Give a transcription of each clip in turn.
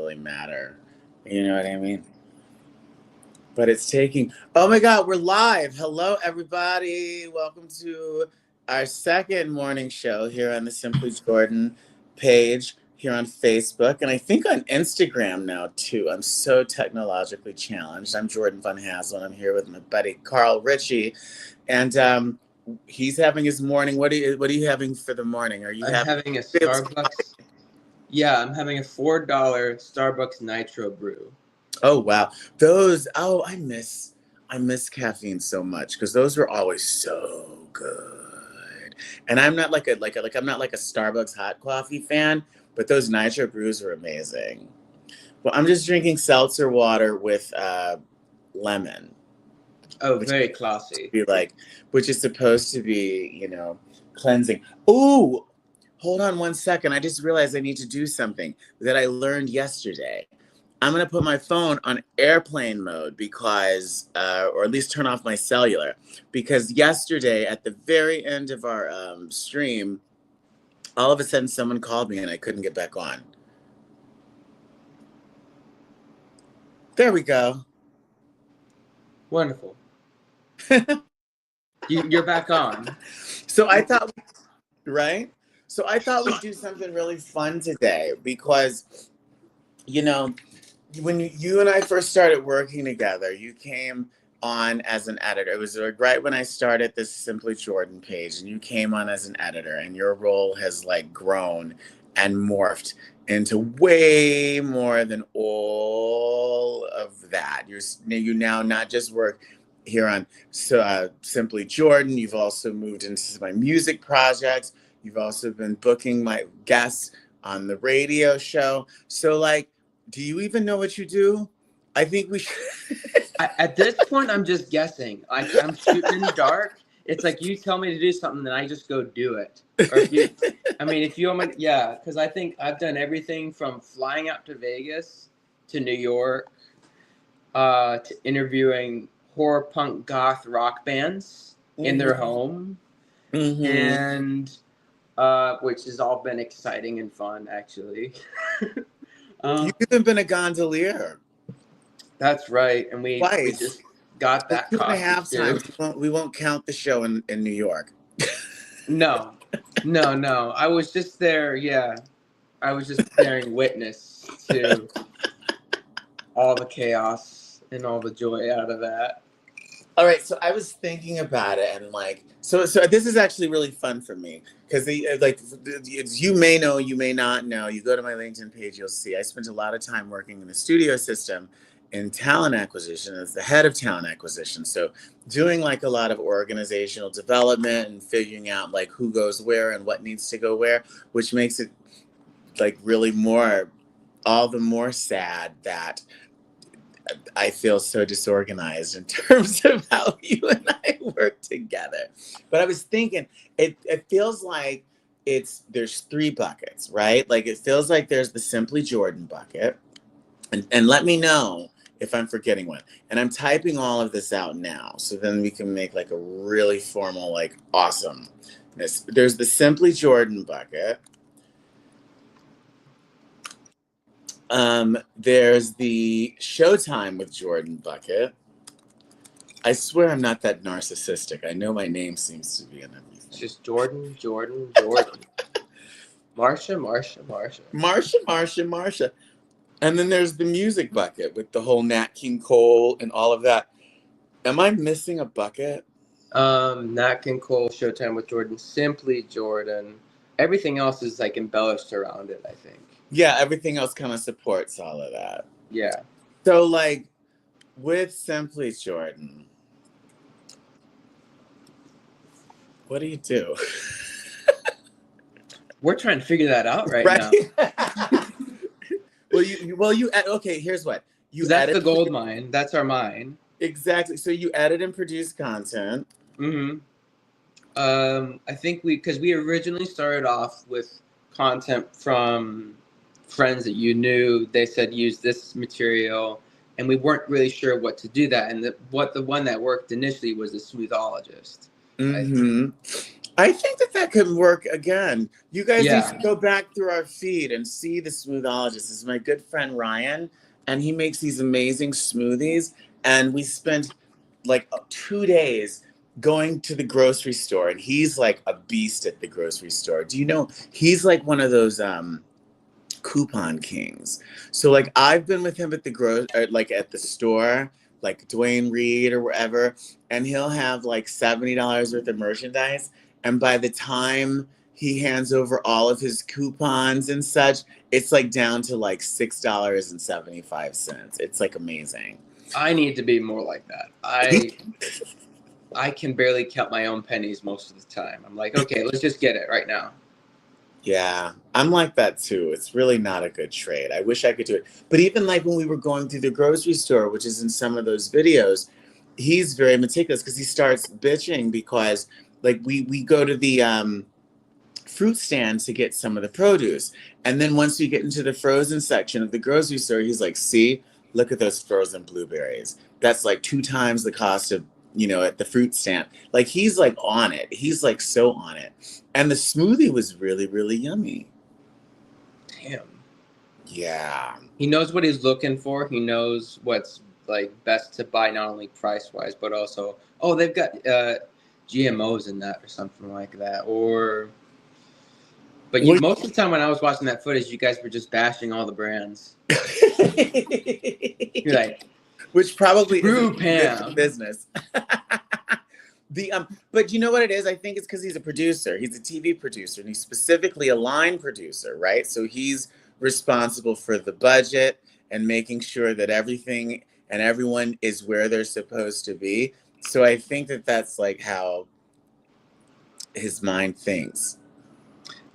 really matter. You know what I mean? But it's taking, oh my God, we're live. Hello, everybody. Welcome to our second morning show here on the Simply Jordan page here on Facebook. And I think on Instagram now, too. I'm so technologically challenged. I'm Jordan Von Haslin. I'm here with my buddy, Carl Ritchie. And he's having his morning. What are you having for the morning? Are you having a Starbucks? Yeah, I'm having a $4 Starbucks Nitro Brew. Oh wow, I miss caffeine so much because those were always so good. And I'm not I'm not like a Starbucks hot coffee fan, but those nitro brews are amazing. Well, I'm just drinking seltzer water with lemon. Oh, very classy. Which is supposed to be, cleansing. Ooh, hold on one second. I just realized I need to do something that I learned yesterday. I'm going to put my phone on airplane mode because, or at least turn off my cellular, because yesterday at the very end of our stream, all of a sudden someone called me and I couldn't get back on. There we go. Wonderful. You're back on. So I thought, right? So I thought we'd do something really fun today because, when you and I first started working together, you came on as an editor. It was right when I started this Simply Jordan page, and you came on as an editor, and your role has grown and morphed into way more than all of that. You now not just work here on Simply Jordan. You've also moved into my music projects. You've also been booking my guests on the radio show. So do you even know what you do? I think we should. At this point, I'm just guessing. I'm shooting in the dark. It's like you tell me to do something, then I just go do it. Or if you want me, yeah, because I think I've done everything from flying out to Vegas to New York to interviewing horror punk goth rock bands in their home. Mm-hmm. And which has all been exciting and fun, actually. You've even been a gondolier. That's right, and we just got that 2.5 times. We won't count the show in New York. No. I was just there. Yeah, I was just bearing witness to all the chaos and all the joy out of that. All right, so I was thinking about it, and so this is actually really fun for me because you may know, you may not know. You go to my LinkedIn page, you'll see I spent a lot of time working in the studio system in talent acquisition as the head of talent acquisition. So doing a lot of organizational development and figuring out who goes where and what needs to go where, which makes it really all the more sad that I feel so disorganized in terms of how you and I work together. But I was thinking, it feels like there's 3 buckets, right? It feels like there's the Simply Jordan bucket. And let me know if I'm forgetting one. And I'm typing all of this out now, so then we can make a really formal, awesomeness. There's the Simply Jordan bucket. There's the Showtime with Jordan bucket. I swear I'm not that narcissistic. I know my name seems to be in everything. It's just Jordan. Marsha. And then there's the music bucket with the whole Nat King Cole and all of that. Am I missing a bucket? Nat King Cole, Showtime with Jordan, Simply Jordan. Everything else is embellished around it, I think. Yeah, everything else kind of supports all of that. Yeah. So with Simply Jordan, what do you do? We're trying to figure that out right now. Okay, here's what. That's the gold mine. That's our mine. Exactly. So you edit and produce content. Mm-hmm. I think because we originally started off with content from friends that you knew. They said use this material, and we weren't really sure what to do that. And the one that worked initially was the Smoothologist. Mm-hmm. I think that that could work again. You guys need Yeah. to go back through our feed and see the smoothologist. This is my good friend Ryan, and he makes these amazing smoothies. And we spent like 2 days going to the grocery store, and he's like a beast at the grocery store. Do you know he's like one of those coupon kings? So like I've been with him at the like at the store, like Dwayne Reed or wherever, and he'll have like $70 worth of merchandise. And by the time he hands over all of his coupons and such, it's like down to like $6.75. It's like amazing. I need to be more like that. I can barely count my own pennies most of the time. I'm like, okay, let's just get it right now. Yeah, I'm like that too. It's really not a good trade. I wish I could do it. But even like when we were going through the grocery store, which is in some of those videos, he's very meticulous because he starts bitching because like we go to the fruit stand to get some of the produce. And then once we get into the frozen section of the grocery store, he's like, see, look at those frozen blueberries. That's like 2 times the cost of, at the fruit stand. Like he's like on it. He's like so on it. And the smoothie was really, really yummy. Damn. Yeah. He knows what he's looking for. He knows what's like best to buy, not only price wise, but also, oh, they've got GMOs in that or something like that. But most of the time when I was watching that footage, you guys were just bashing all the brands. You're like, which probably Screw is Pam. business. But you know what it is? I think it's because he's a producer. He's a TV producer, and he's specifically a line producer, right? So he's responsible for the budget and making sure that everything and everyone is where they're supposed to be. So I think that that's like how his mind thinks.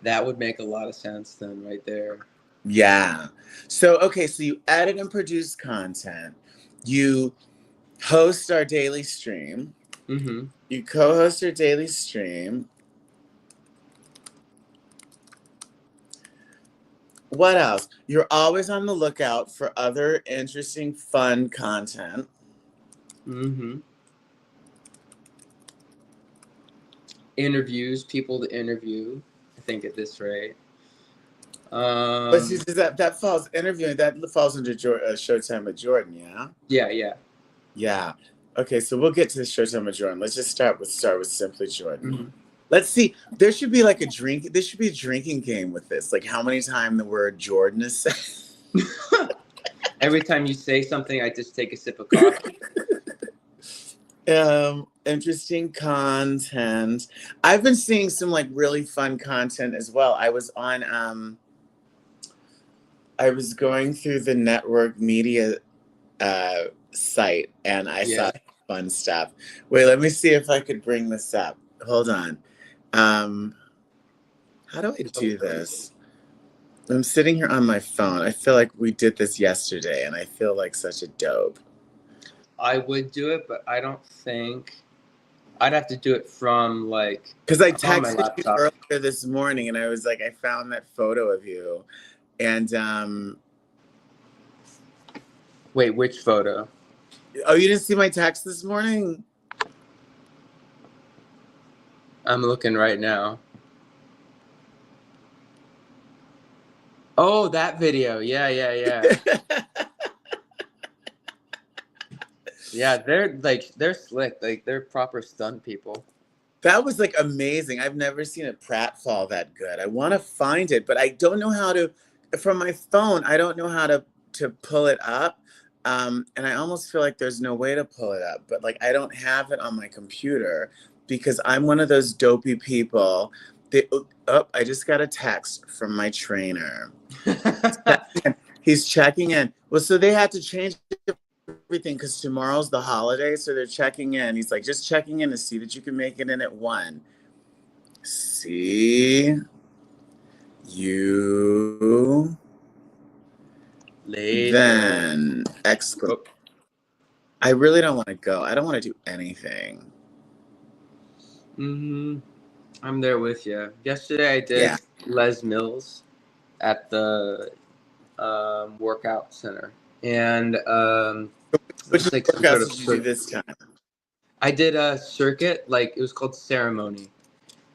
That would make a lot of sense then, right there. Yeah. So, okay, so you edit and produce content. You host our daily stream. Mm-hmm. You co-host our daily stream. What else? You're always on the lookout for other interesting, fun content. Mm-hmm. Interviews, people to interview, I think at this rate. But see, that falls interviewing. That falls under Showtime with Jordan, yeah. Yeah. Okay, so we'll get to the Showtime with Jordan. Let's just start with Simply Jordan. Mm-hmm. Let's see. There should be like a drink. There should be a drinking game with this. Like how many times the word Jordan is said. Every time you say something, I just take a sip of coffee. Interesting content. I've been seeing some like really fun content as well. I was on I was going through the network media site and I saw fun stuff. Wait, let me see if I could bring this up. Hold on. How do I do this? I'm sitting here on my phone. I feel like we did this yesterday and I feel like such a dope. I would do it, but I don't think I'd have to do it from like, because I texted you earlier this morning and I was like, I found that photo of you. And wait, which photo? Oh, you didn't see my text this morning? I'm looking right now. Oh, that video. Yeah. Yeah, they're slick. Like they're proper stunt people. That was like amazing. I've never seen a pratfall that good. I want to find it, but I don't know how to. From my phone, I don't know how to pull it up. And I almost feel like there's no way to pull it up. But like I don't have it on my computer because I'm one of those dopey people. I just got a text from my trainer. He's checking in. Well, so they had to change everything because tomorrow's the holiday, so they're checking in. He's like, just checking in to see that you can make it in at 1. See you later. Then exclamation. I really don't want to go. I don't want to do anything. I'm there with you. Yesterday I did Les Mills at the workout center. And which like workouts did you do this time? I did a circuit, like it was called Ceremony,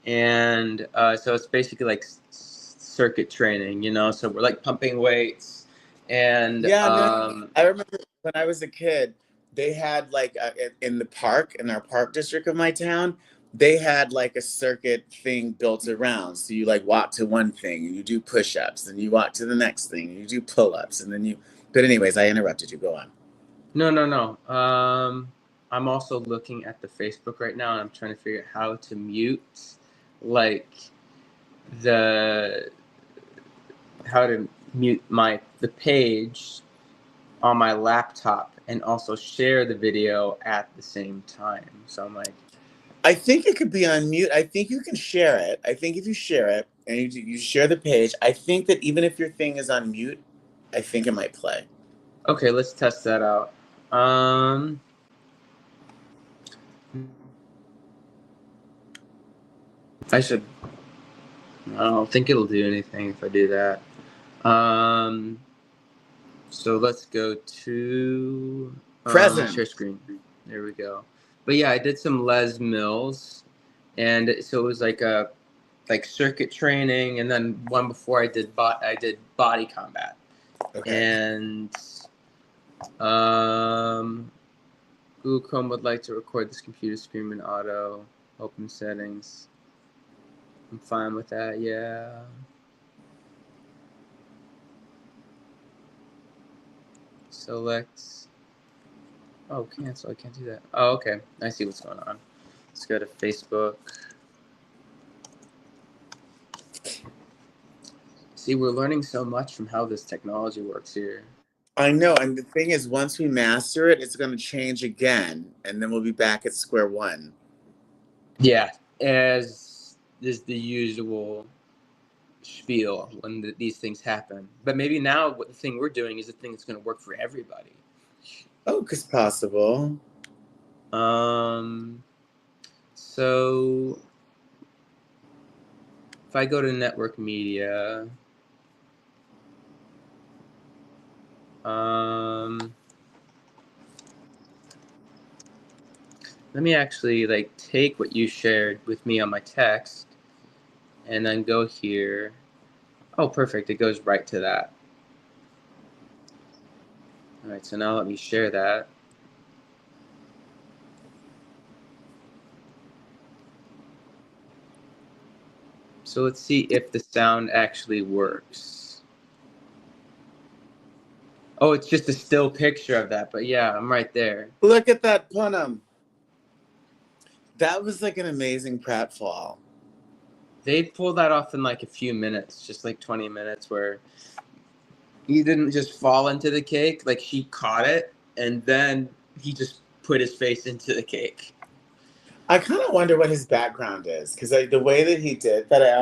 and so it's basically like circuit training, you know. So we're like pumping weights, and Yeah, no, I remember when I was a kid, they had like in the park, in our park district of my town, they had like a circuit thing built around. So you like walk to one thing and you do push-ups, and you walk to the next thing and you do pull-ups, and then you. But anyways, I interrupted you. Go on. no. I'm also looking at the Facebook right now, and I'm trying to figure out how to mute, like the how to mute the page on my laptop and also share the video at the same time. So I'm like, I think it could be on mute. I think you can share it. I think if you share it and you share the page, I think that even if your thing is on mute, I think it might play. okay, let's test that out. I should. I don't think it'll do anything if I do that. So let's go to Present. share screen. There we go. But yeah, I did some Les Mills, and so it was like a circuit training, and then one before I did body combat. Okay. And Google Chrome would like to record this computer screen in auto. Open settings. I'm fine with that. Yeah. Select. Oh, cancel. I can't do that. Oh, okay. I see what's going on. Let's go to Facebook. See, we're learning so much from how this technology works here. I know, and the thing is, once we master it, it's going to change again, and then we'll be back at square one. Yeah, as is the usual spiel when these things happen. But maybe now what the thing we're doing is the thing that's going to work for everybody. Oh, it's possible. So if I go to network media, let me actually like take what you shared with me on my text and then go here. Oh, perfect. It goes right to that. All right, so now let me share that. So let's see if the sound actually works. Oh, it's just a still picture of that, but yeah, I'm right there. Look at that Punham. That was like an amazing pratfall. They pulled that off in like a few minutes, just like 20 minutes, where he didn't just fall into the cake. Like she caught it, and then he just put his face into the cake. I kind of wonder what his background is, because the way that he did that, I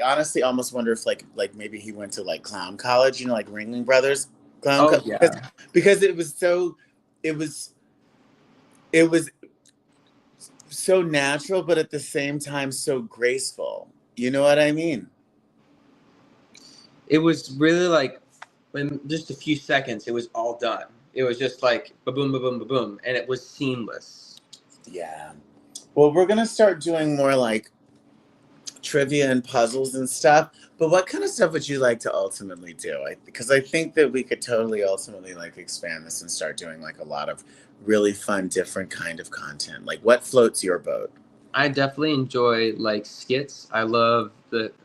honestly almost wonder if like maybe he went to like clown college, you know, like Ringling Brothers clown. Oh yeah, because it was so natural, but at the same time so graceful. You know what I mean? it was really like in just a few seconds, it was all done. It was just like ba boom, ba boom, ba boom, and it was seamless. Yeah. Well, we're gonna start doing more like trivia and puzzles and stuff. But what kind of stuff would you like to ultimately do? Because I think that we could totally ultimately like expand this and start doing like a lot of really fun, different kind of content. Like, what floats your boat? I definitely enjoy like skits. I love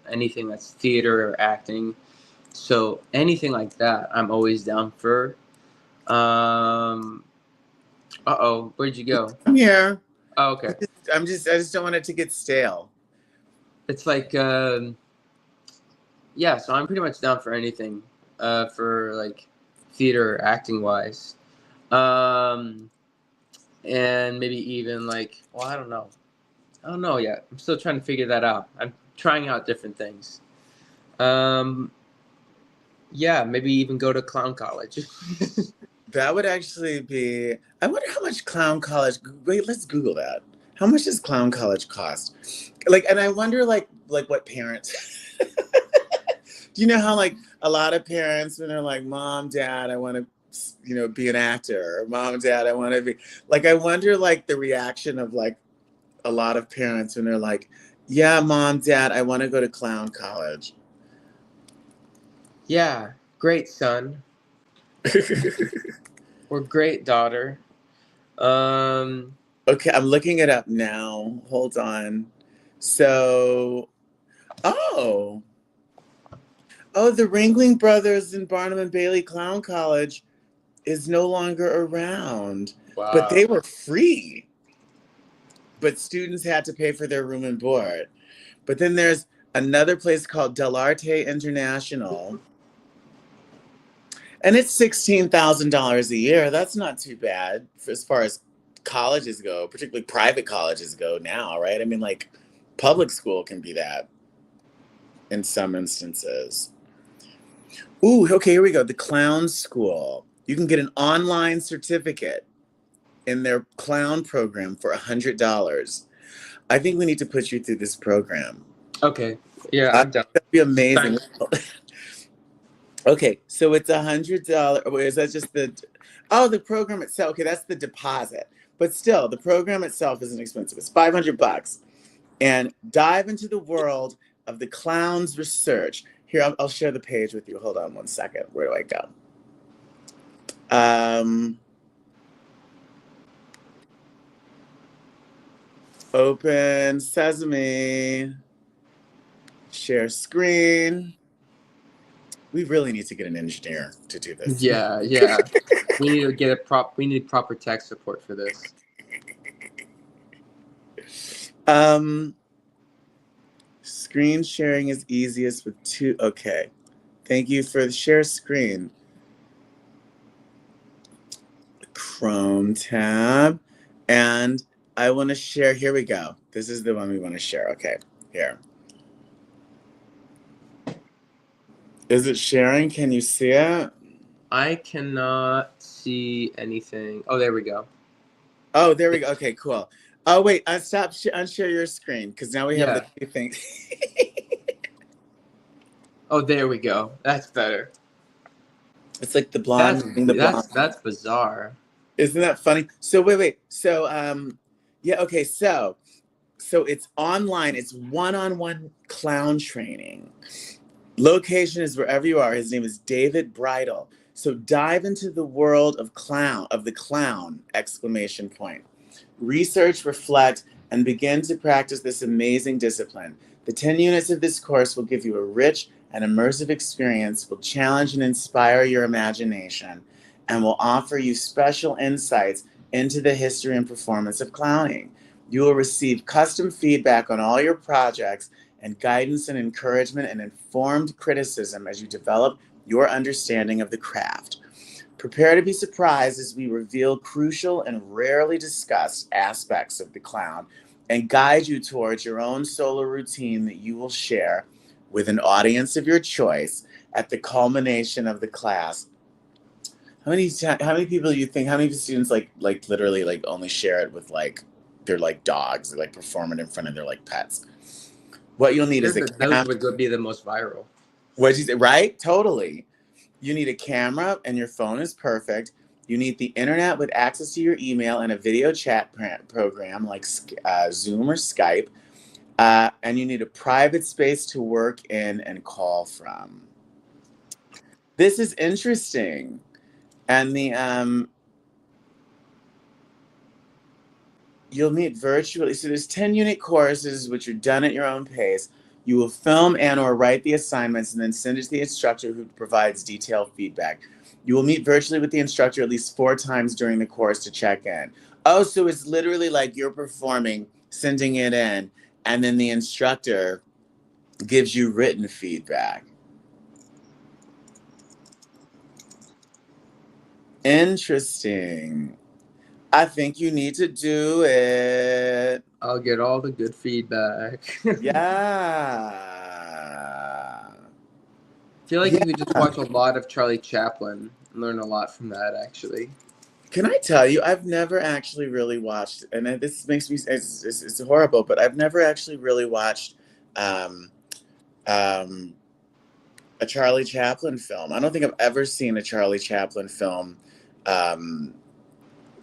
anything that's theater or acting. So anything like that, I'm always down for. Where'd you go? I'm here. Oh, okay. I just don't want it to get stale. It's like, yeah. So I'm pretty much down for anything, for like theater or acting wise, and maybe even like, well, I don't know yet. I'm still trying to figure that out. I'm trying out different things. Yeah, maybe even go to clown college. That would actually be. I wonder how much clown college. Wait, let's Google that. How much does clown college cost? Like, and I wonder, like what parents. Do you know how like a lot of parents when they're like, "Mom, Dad, I want to, be an actor," or "Mom, Dad, I want to be," like, I wonder like the reaction of like a lot of parents when they're like, Yeah, Mom, Dad, I want to go to clown college. Yeah, great son or great daughter. Um, Okay, I'm looking it up now. Hold on. So, oh, the Ringling Brothers and Barnum and Bailey Clown College is no longer around, but wow. they were free. But students had to pay for their room and board. But then there's another place called Delarte International, and it's $16,000 a year. That's not too bad as far as colleges go, particularly private colleges go now, right? I mean, like public school can be that in some instances. Ooh, okay, here we go. The Clown School. You can get an online certificate in their clown program for $100. I think we need to put you through this program. Okay. Yeah, I'm done. That'd be amazing. Okay, so it's $100. Or is that just the? Oh, the program itself. Okay, that's the deposit. But still, the program itself isn't expensive. It's $500, and dive into the world of the clown's research. Here, I'll share the page with you. Hold on one second. Where do I go? Open Sesame. Share screen. We really need to get an engineer to do this. Yeah, yeah. We need to get we need proper tech support for this. Screen sharing is easiest with two. Okay. Thank you for the share screen. Chrome tab. And I want to share. Here we go. This is the one we want to share. Okay. Here. Is it sharing? Can you see it? I cannot see anything. Oh, there we go. Oh, there we go. Okay, cool. Oh, wait. Unshare your screen because now we have the two things. Oh, there we go. That's better. It's like the blonde. That's bizarre. Isn't that funny? So wait. So yeah. Okay. So it's online. It's one-on-one clown training. Location is wherever you are. His name is David Bridle. So dive into the world of the clown! Exclamation point. Research, reflect, and begin to practice this amazing discipline. The 10 units of this course will give you a rich and immersive experience, will challenge and inspire your imagination, and will offer you special insights into the history and performance of clowning. You will receive custom feedback on all your projects and guidance and encouragement and informed criticism as you develop your understanding of the craft. Prepare to be surprised as we reveal crucial and rarely discussed aspects of the clown and guide you towards your own solo routine that you will share with an audience of your choice at the culmination of the class. How many people do you think? How many students like literally like only share it with like their like dogs, they like perform it in front of their like pets? What you'll need is those would be the most viral. What'd you say? Right? Totally. You need a camera and your phone is perfect. You need the internet with access to your email and a video chat program like Zoom or Skype. And you need a private space to work in and call from. This is interesting. And the you'll meet virtually. So there's 10 unit courses, which are done at your own pace. You will film and or write the assignments and then send it to the instructor who provides detailed feedback. You will meet virtually with the instructor at least 4 times during the course to check in. Oh, so it's literally like you're performing, sending it in, and then the instructor gives you written feedback. Interesting. I think you need to do it. I'll get all the good feedback. Yeah. I feel like you could just watch a lot of Charlie Chaplin and learn a lot from that, actually. Can I tell you, I've never actually really watched, and this makes me, it's horrible, but I've never actually really watched a Charlie Chaplin film. I don't think I've ever seen a Charlie Chaplin film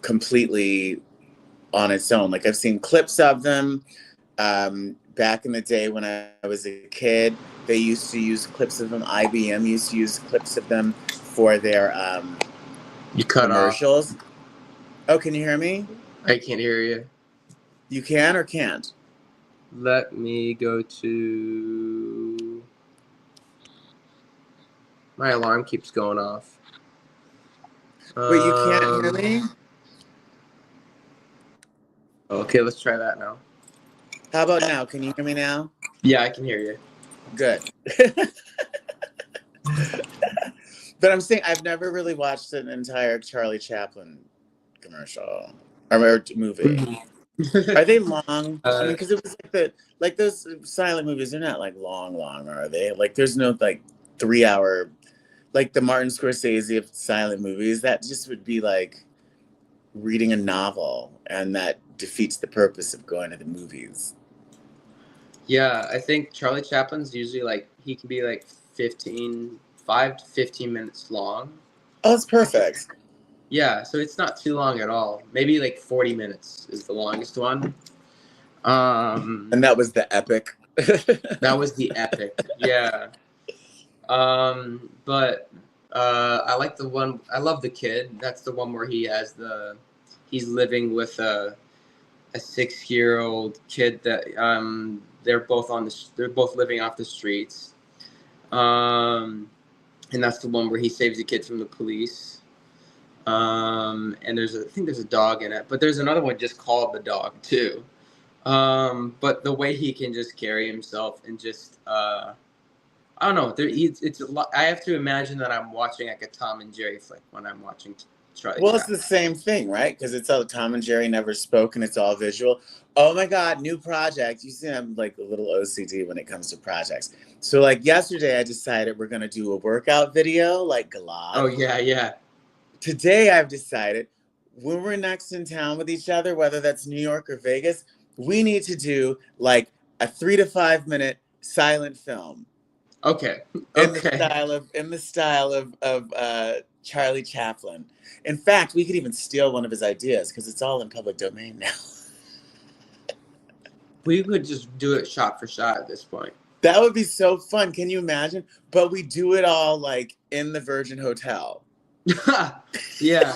completely on its own. Like I've seen clips of them, but back in the day when I was a kid, they used to use clips of them. IBM used to use clips of them for their You cut off. commercials. Oh, can you hear me? I can't hear you. You can or can't? Let me go to. My alarm keeps going off. Wait, you can't hear me? Okay, let's try that now. How about now? Can you hear me now? Yeah, I can hear you. Good. But I'm saying I've never really watched an entire Charlie Chaplin commercial or movie. Mm-hmm. Are they long? I mean, Uh, because it was like those silent movies. They're not like long, are they? Like, there's no like 3 hour, like the Martin Scorsese of silent movies. That just would be like reading a novel, and that defeats the purpose of going to the movies. Yeah, I think Charlie Chaplin's usually like he can be like 5 to 15 minutes long. Oh, it's perfect. Yeah, so it's not too long at all. Maybe like 40 minutes is the longest one. And that was the epic. That was the epic. Yeah. But I like the one. I love the kid. That's the one where he's living with a 6-year-old kid that they're both living off the streets. And that's the one where he saves the kid from the police. And I think there's a dog in it, but there's another one just called The Dog too. But the way he can just carry himself and just I don't know. It's a lot. I have to imagine that I'm watching like a Tom and Jerry flick when I'm watching Charlie. Well, it's the same thing, right? Because it's all Tom and Jerry never spoke, and it's all visual. Oh my God, new project. You see, I'm like a little OCD when it comes to projects. So like yesterday, I decided we're gonna do a workout video, like Galad. Oh yeah. Today, I've decided when we're next in town with each other, whether that's New York or Vegas, we need to do like a 3 to 5 minute silent film. Okay. In the style of Charlie Chaplin. In fact, we could even steal one of his ideas because it's all in public domain now. We could just do it shot for shot at this point. That would be so fun. Can you imagine? But we do it all like in the Virgin Hotel. Yeah.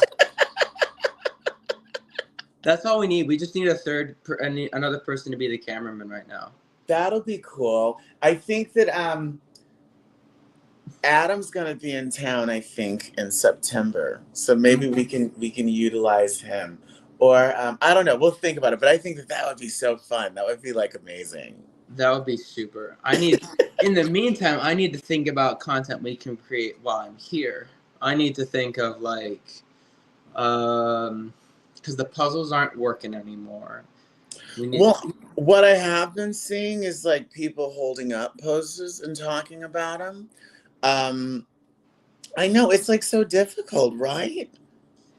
That's all we need. We just need another person to be the cameraman right now. That'll be cool. I think that Adam's gonna be in town, I think, in September. So maybe we can utilize him. Or I don't know. We'll think about it. But I think that would be so fun. That would be like amazing. That would be super. In the meantime, I need to think about content we can create while I'm here. I need to think of like, because the puzzles aren't working anymore. What I have been seeing is like people holding up posters and talking about them. I know it's like so difficult, right?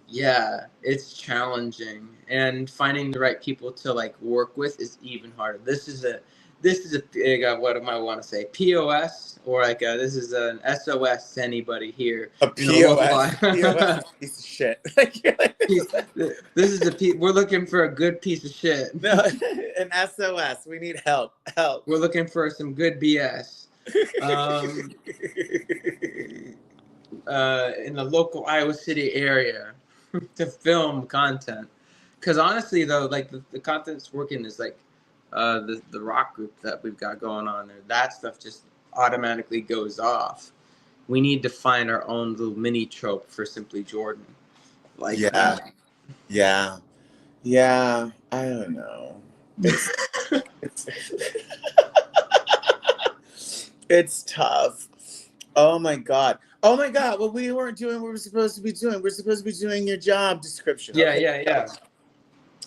Yeah, it's challenging, and finding the right people to like work with is even harder. This is a big what am I want to say, POS, or like this is an SOS to anybody here. A POS, POS piece of shit. This is we're looking for a good piece of shit. No, an SOS. We need help. We're looking for some good BS. In the local Iowa City area to film content. Because honestly, though, like the content that's working is like the rock group that we've got going on there. That stuff just automatically goes off. We need to find our own little mini trope for Simply Jordan. Like yeah. I don't know. It's tough. Oh my God. Well, we weren't doing what we're supposed to be doing. We're supposed to be doing your job description. Yeah, okay? yeah.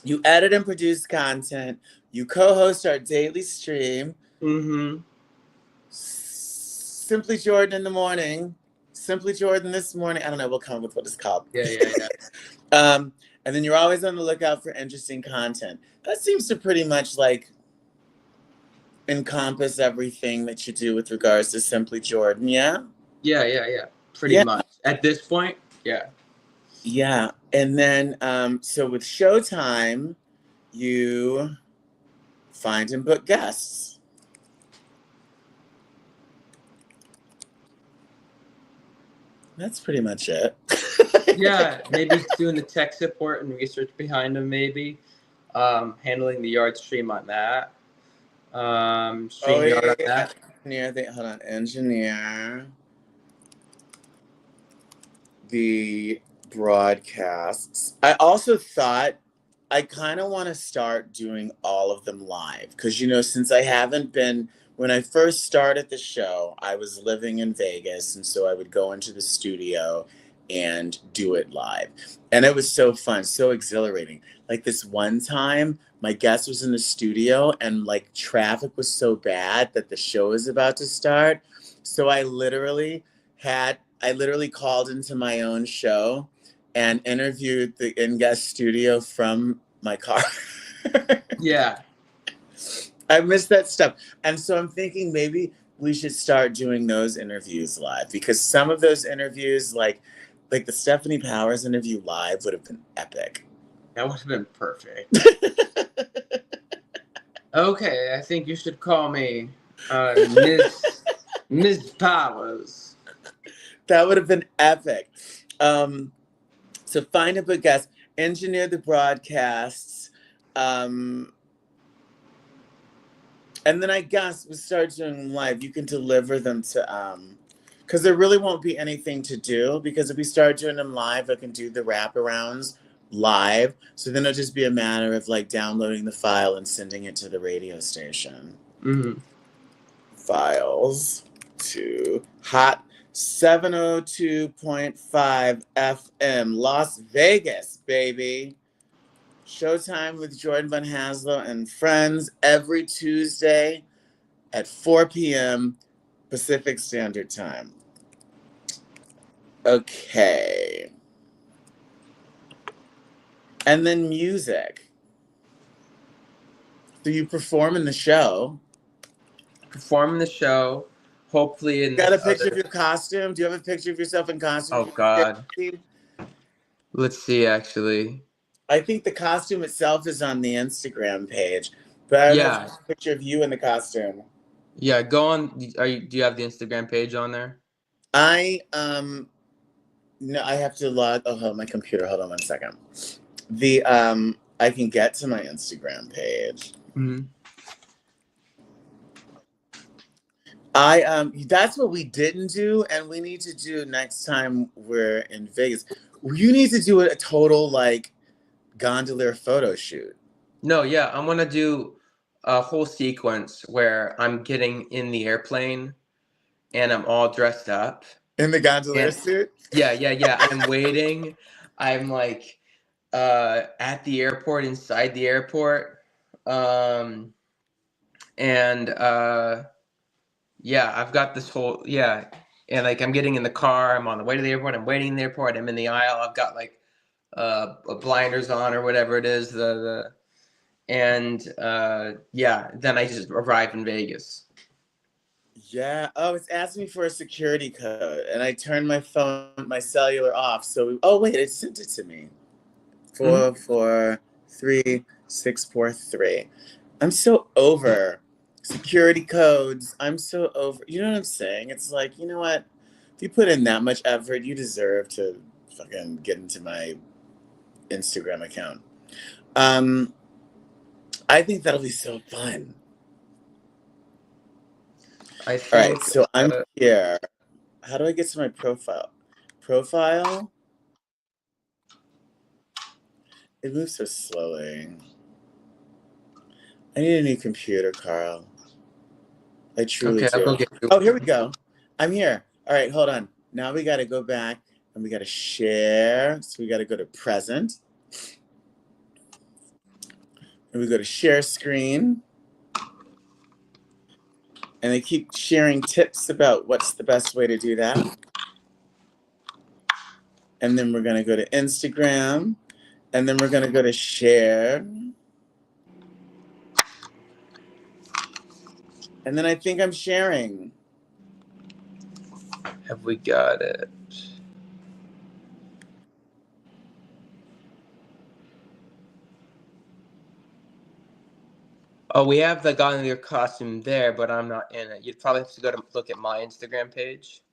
You edit and produce content. You co-host our daily stream. Mm-hmm. Simply Jordan in the morning. Simply Jordan this morning. I don't know. We'll come up with what it's called. Yeah. And then you're always on the lookout for interesting content. That seems to pretty much like encompass everything that you do with regards to Simply Jordan. Yeah. Yeah. Pretty much at this point. Yeah. Yeah. And then, so with Showtime, you find and book guests. That's pretty much it. Yeah, maybe doing the tech support and research behind them, maybe. Handling the yard stream on that. Oh, StreamYard on yeah. that. Hold on. Engineer the broadcasts. I also thought I kind of want to start doing all of them live because, since I haven't been, when I first started the show, I was living in Vegas. And so I would go into the studio and do it live. And it was so fun, so exhilarating. Like this one time, my guest was in the studio and like traffic was so bad that the show was about to start. So I literally called into my own show and interviewed the in-guest studio from my car. Yeah. I miss that stuff. And so I'm thinking maybe we should start doing those interviews live because some of those interviews, like the Stephanie Powers interview live would have been epic. That would have been perfect. Okay, I think you should call me Ms. Powers. That would have been epic. So find a good guest, engineer the broadcasts, and then I guess we start doing them live. You can deliver them to because there really won't be anything to do because if we start doing them live, I can do the wraparounds live. So then it'll just be a matter of like downloading the file and sending it to the radio station. Mm-hmm. Files to Hot 702.5 FM, Las Vegas, baby. Showtime with Jordan Van Haslo and friends every Tuesday at 4 p.m. Pacific Standard Time. Okay. And then music. So you perform in the show. Perform in the show. Hopefully in Got a picture of your costume? Do you have a picture of yourself in costume? Oh, God. Let's see, actually. I think the costume itself is on the Instagram page. But I don't know if there's a picture of you in the costume. Yeah, go on. Do you have the Instagram page on there? No, I have to log. Oh, my computer. Hold on 1 second. I can get to my Instagram page. Mm-hmm. That's what we didn't do, and we need to do next time we're in Vegas. You need to do a total like gondolier photo shoot. No, yeah, I'm gonna do a whole sequence where I'm getting in the airplane and I'm all dressed up. In the gondolier suit? Yeah. I'm waiting. I'm like at the airport, inside the airport. Yeah, I've got this whole and like I'm getting in the car, I'm on the way to the airport, I'm waiting in the airport, I'm in the aisle, I've got like blinders on or whatever it is, then I just arrive in Vegas. Yeah. Oh, it's asking me for a security code, and I turned my cellular off. So, oh wait, it sent it to me. 443-643. I'm so over security codes. I'm so over. You know what I'm saying? It's like, you know what? If you put in that much effort, you deserve to fucking get into my Instagram account. I think that'll be so fun. All right, so I'm here. How do I get to my profile? Profile? It moves so slowly. I need a new computer, Carl. I truly do. Oh, here we go. I'm here. All right, hold on. Now we got to go back and we got to share. So we got to go to present. And we go to share screen. And they keep sharing tips about what's the best way to do that. And then we're going to go to Instagram. And then we're going to go to share. And then I think I'm sharing. Have we got it? Oh, we have the Gondolier costume there, but I'm not in it. You'd probably have to go to look at my Instagram page.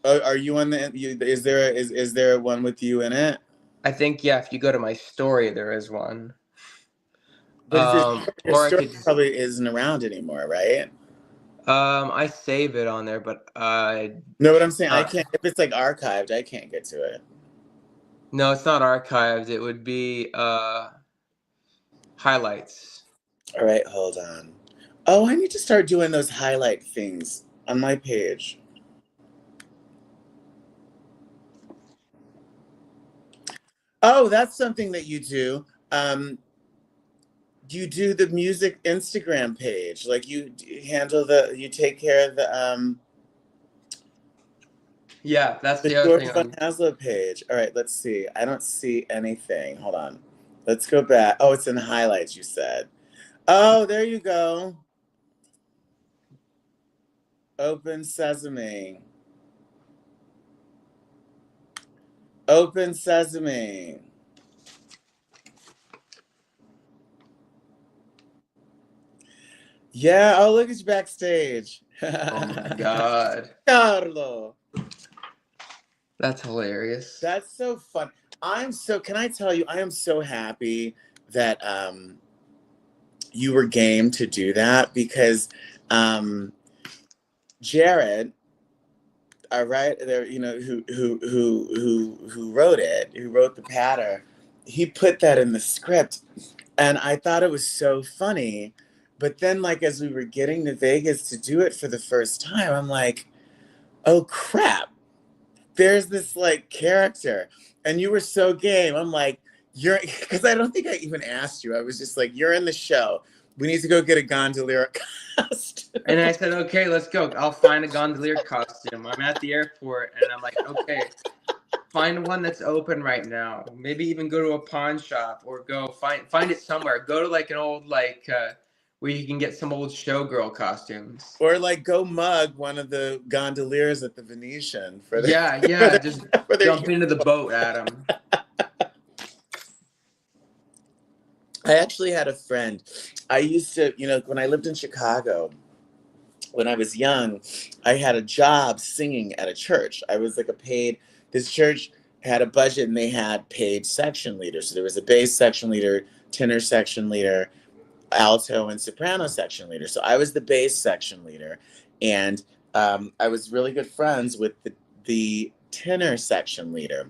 Are you on the? Is there one with you in it? I think, yeah, if you go to my story, there is one. But if your Or I story could, probably isn't around anymore, right? I save it on there, but No, what I'm saying, I uh, can't. If it's like archived, I can't get to it. no, it's not archived. It would be highlights. All right, hold on. Oh, I need to start doing those highlight things on my page. Oh, that's something that you do. You do the music Instagram page. Like you you take care of Yeah, that's the the other George thing. Von Haslo page. All right, let's see. I don't see anything. Hold on. Let's go back. Oh, it's in highlights, you said. Oh, there you go. Open Sesame. Open Sesame. Yeah, oh, look at you backstage. Oh my God. Carlo. That's hilarious. That's so fun. Can I tell you, I am so happy that you were game to do that because Jared, right there, you know, who wrote it, who wrote the patter, he put that in the script. And I thought it was so funny. But then, like, as we were getting to Vegas to do it for the first time, I'm like, oh crap, there's this like character. And you were so game. I'm like, because I don't think I even asked you. I was just like, you're in the show. We need to go get a gondolier costume. And I said, okay, let's go. I'll find a gondolier costume. I'm at the airport, and I'm like, okay, find one that's open right now. Maybe even go to a pawn shop or go find it somewhere. Go to like an old where you can get some old showgirl costumes. Or like go mug one of the gondoliers at the Venetian for their, Yeah, just jump into the boat, Adam. I actually had a friend. I used to, you know, when I lived in Chicago, when I was young, I had a job singing at a church. I was like this church had a budget and they had paid section leaders. So there was a bass section leader, tenor section leader, alto and soprano section leader. So I was the bass section leader. And I was really good friends with the tenor section leader.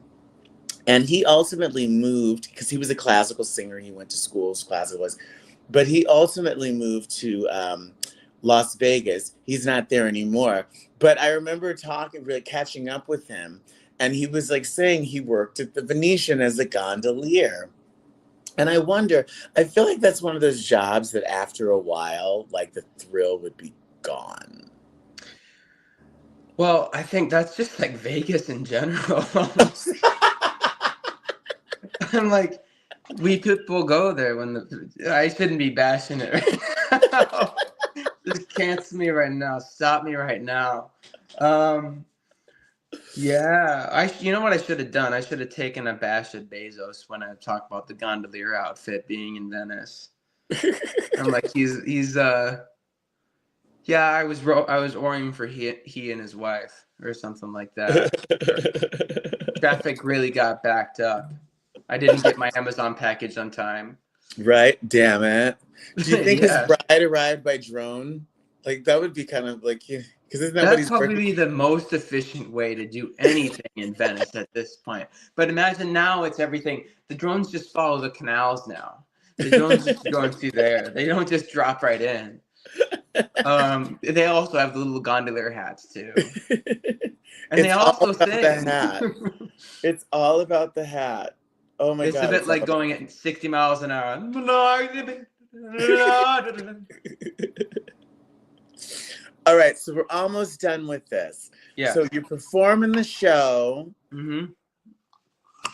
And he ultimately moved, because he was a classical singer. He went to schools, classical was. But he ultimately moved to Las Vegas. He's not there anymore. But I remember really catching up with him. And he was like saying he worked at the Venetian as a gondolier. And I feel like that's one of those jobs that after a while, like the thrill would be gone. Well, I think that's just like Vegas in general. I'm like, we people go there I shouldn't be bashing it right now. Just cancel me right now. Stop me right now. Yeah, you know what I should have done? I should have taken a bash at Bezos when I talked about the gondolier outfit being in Venice. I'm like, yeah, I was ordering for he and his wife or something like that. Traffic really got backed up. I didn't get my Amazon package on time. Right? Damn it. Do you think Yeah. his bride arrived by drone? Like that would be kind of like, because isn't that what That'd he's probably be the most efficient way to do anything in Venice at this point. But imagine now it's everything. The drones just follow the canals now. The drones just going through there. They don't just drop right in. They also have the little gondolier hats too. And they also sing. The hat. It's all about the hat. Oh my God. It's a bit like going at 60 miles an hour. All right, so we're almost done with this. Yeah. So you perform in the show. Mm-hmm.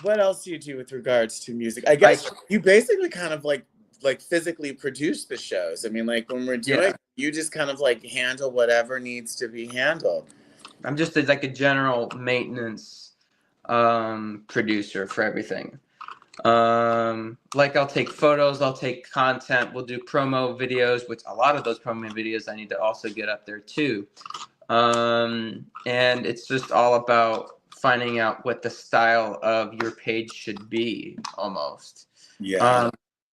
What else do you do with regards to music? I guess you basically kind of like physically produce the shows. I mean, like when we're doing, you just kind of like handle whatever needs to be handled. I'm just like a general maintenance producer for everything. Like I'll take photos, I'll take content, we'll do promo videos, which a lot of those promo videos I need to also get up there too. And it's just all about finding out what the style of your page should be almost. Yeah.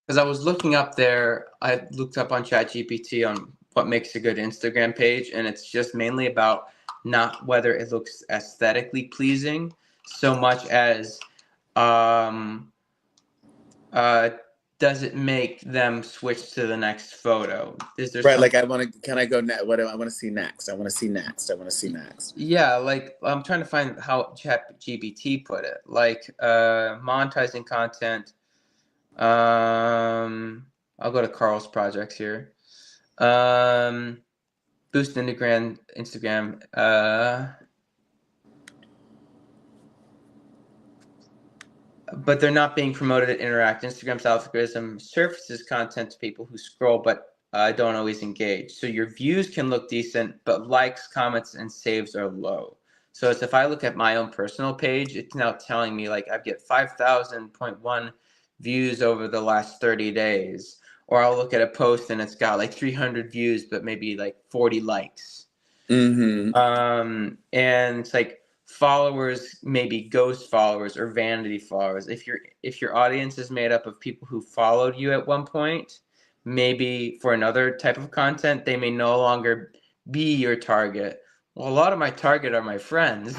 Because I was looking up there, I looked up on ChatGPT on what makes a good Instagram page, and it's just mainly about not whether it looks aesthetically pleasing so much as um, does it make them switch to the next photo? Is there Right. some? Like can I go next? What do I want to see next? I want to see next. I want to see next. Yeah, like I'm trying to find how ChatGPT put it. Like monetizing content. I'll go to Carl's projects here. Boost Instagram. But they're not being promoted to interact. Instagram's algorithm surfaces content to people who scroll but don't always engage. So your views can look decent, but likes, comments, and saves are low. So it's if I look at my own personal page, it's now telling me like I get 5,000.1 views over the last 30 days. Or I'll look at a post and it's got like 300 views, but maybe like 40 likes. Mm-hmm. And it's like followers, maybe ghost followers or vanity followers. If your audience is made up of people who followed you at one point, maybe for another type of content, they may no longer be your target. Well, a lot of my target are my friends.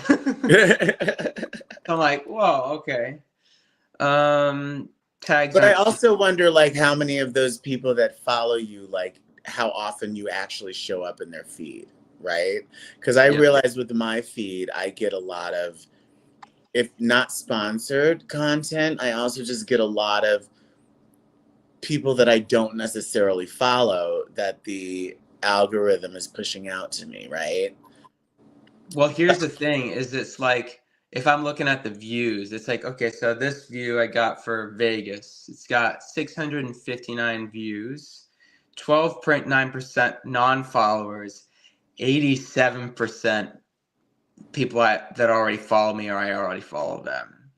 I'm like, whoa, okay. Tags But I on. also wonder, like, how many of those people that follow you, like, how often you actually show up in their feed, right? Because I Yeah. realize with my feed, I get a lot of, if not sponsored content, I also just get a lot of people that I don't necessarily follow that the algorithm is pushing out to me, right? Well, here's the thing is it's like if I'm looking at the views, it's like, okay, so this view I got for Vegas, it's got 659 views, 12.9% non-followers, 87% people that already follow me or I already follow them.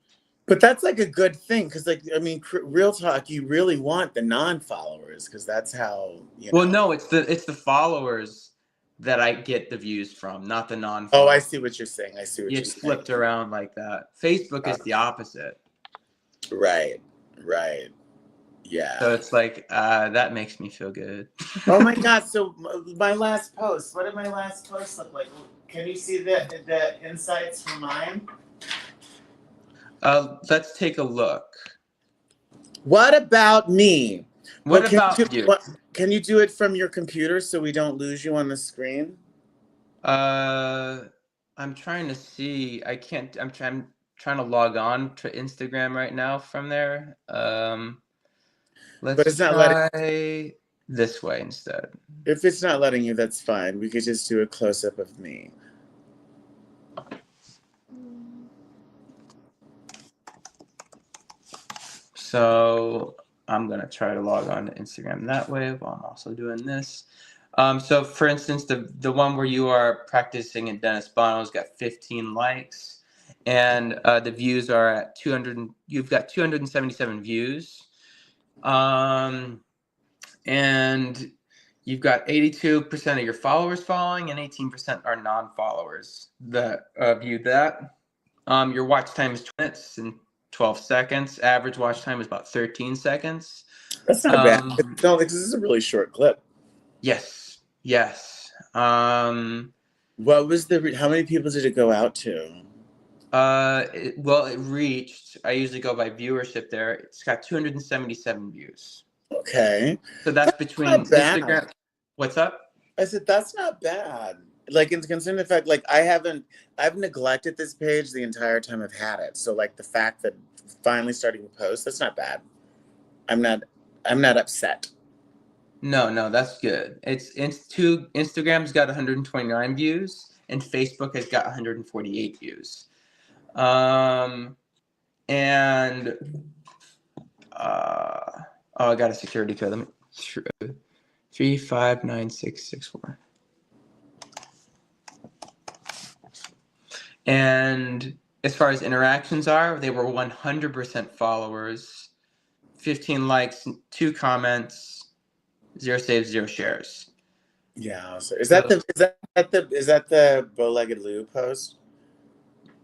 But that's like a good thing because, like, I mean, real talk, you really want the non-followers because that's how, Well, no, it's the followers that I get the views from, not the Oh, non-followers. I see what you're saying. I see what you're It's saying. flipped around like that. Facebook is the opposite. Right, right. Yeah. So it's like that makes me feel good. Oh my God. So my last post, what did my last post look like? Can you see the insights from mine? Let's take a look. What about me? What about you? Can you do it from your computer so we don't lose you on the screen? I'm trying to see. I can't. I'm trying to log on to Instagram right now from there. But Let's it's not letting. try this way instead. If it's not letting you, that's fine. We could just do a close up of me. So I'm gonna try to log on to Instagram that way while I'm also doing this. So for instance, the one where you are practicing in Dennis Bono's got 15 likes, and the views are at 200. You've got 277 views, and you've got 82% of your followers following, and 18% are non-followers that viewed that. Your watch time is 2 minutes and 12 seconds. Average watch time is about 13 seconds. That's not bad. No, this is a really short clip. Yes. Yes. What was how many people did it go out to? It reached, I usually go by viewership there. It's got 277 views. Okay. So that's between Instagram. What's up? I said, that's not bad. Like, in considering the fact, like, I've neglected this page the entire time I've had it. So, like, the fact that finally starting to post, that's not bad. I'm not upset. No, that's good. Instagram's got 129 views and Facebook has got 148 views. And I got a security code. Let me 359664. And as far as interactions are, they were 100% followers, 15 likes, 2 comments, 0 saves, 0 shares. Yeah. So is So that the bow-legged Lou post?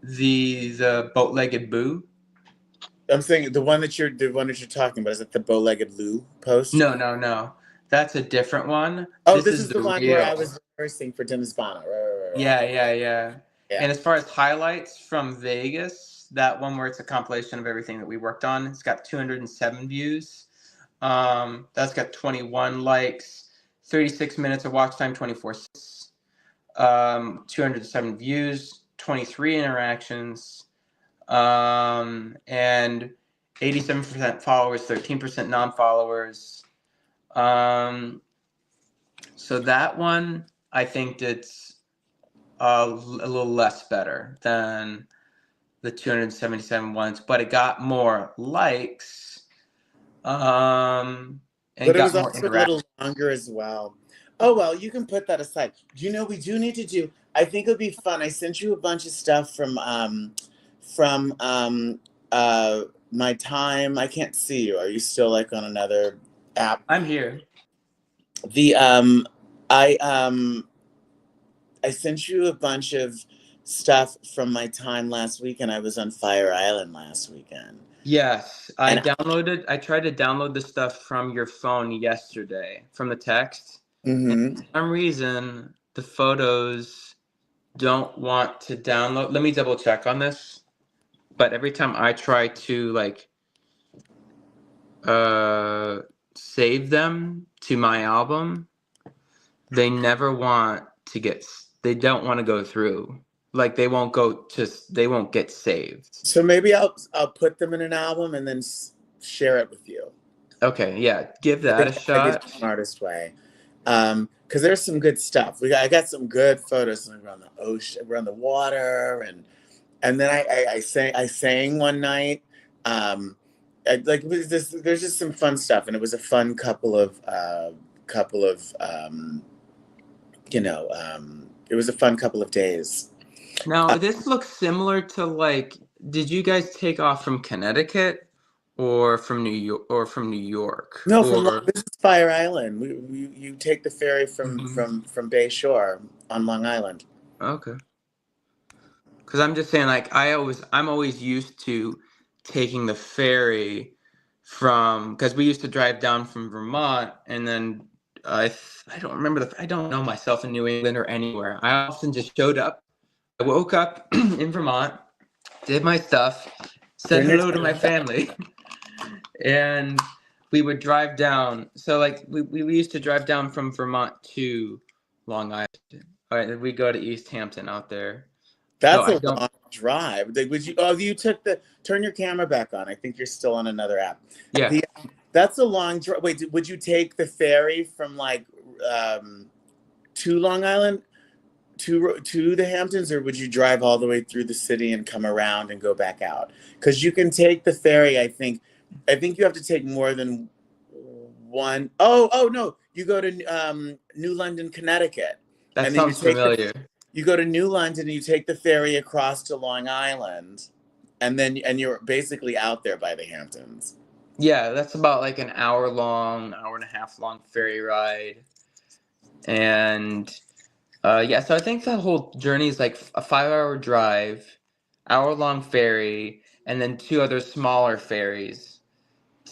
the boat-legged boo? I'm saying the one that you're talking about, is it the bow-legged Lou post? No. That's a different one. Oh, This this is is the the one where I real. was rehearsing for Dennis Bono. Right. Yeah. Yeah. And as far as highlights from Vegas, that one where it's a compilation of everything that we worked on, it's got 207 views. That's got 21 likes, 36 minutes of watch time, 24 207 views, 23 interactions, and 87% followers, 13% non-followers. So that one, I think it's a little less better than the 277 ones, but it got more likes, and But it got was more also a interaction. little longer as well. Oh well, you can put that aside. Do you know we do need to do? I think it'll be fun. I sent you a bunch of stuff from my time. I can't see you. Are you still like on another app? I'm here. The I sent you a bunch of stuff from my time last weekend. I was on Fire Island last weekend. Yes, And I tried to download the stuff from your phone yesterday from the text. And hmm for some reason, the photos don't want to download. Let me double check on this. But every time I try to like uh save them to my album, they never want to get they don't want to go through. Like they won't get saved. so maybe I'll put them in an album and then share it with you. Okay, yeah, give I that a think that might be the shot. smartest way. Because there's some good stuff. I got some good photos. Like, we're on the ocean, we're on the water, and then I sang one night. There's just some fun stuff, and it was a fun couple of it was a fun couple of days. Now, this looks similar to like, did you guys take off from Connecticut or from New York? No, Or this is Fire Island. You take the ferry from Mhm. Bay Shore on Long Island. Okay. Because I'm just saying, like, I'm always used to taking the ferry from, because we used to drive down from Vermont, and then I don't remember I don't know myself in New England or anywhere. I often just showed up. I woke up in Vermont, did my stuff, said Bring your hello to my family, and we would drive down. So like we used to drive down from Vermont to Long Island. All right, we go to East Hampton out there. So That's I a don't. long drive. Would you? Oh, you took the. Turn your camera back on. I think you're still on another app. Yeah. That's a long drive. Wait, would you take the ferry from like to Long Island to the Hamptons, or would you drive all the way through the city and come around and go back out? Because you can take the ferry. I think you have to take more than one. Oh no, you go to New London, Connecticut, That and then sounds familiar. you go to New London and you take the ferry across to Long Island, and you're basically out there by the Hamptons. Yeah, that's about like an hour and a half long ferry ride. And yeah, so I think the whole journey is like a 5 hour drive, hour-long ferry, and then 2 other smaller ferries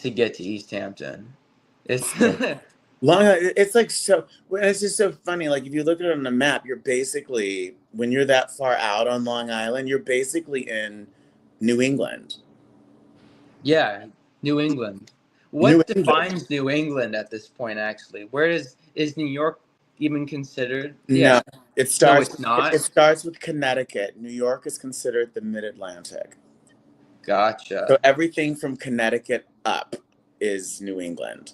to get to East Hampton. It's Long it's like so it's just so funny. Like if you look at it on the map, you're basically when you're that far out on Long Island, you're basically in New England. Yeah, New England. New What England. defines New England at this point, actually? Where is New York even considered? No, Yeah. No, it's it not. starts with Connecticut. New York is considered the mid-Atlantic. So Gotcha. everything from Connecticut up is New England.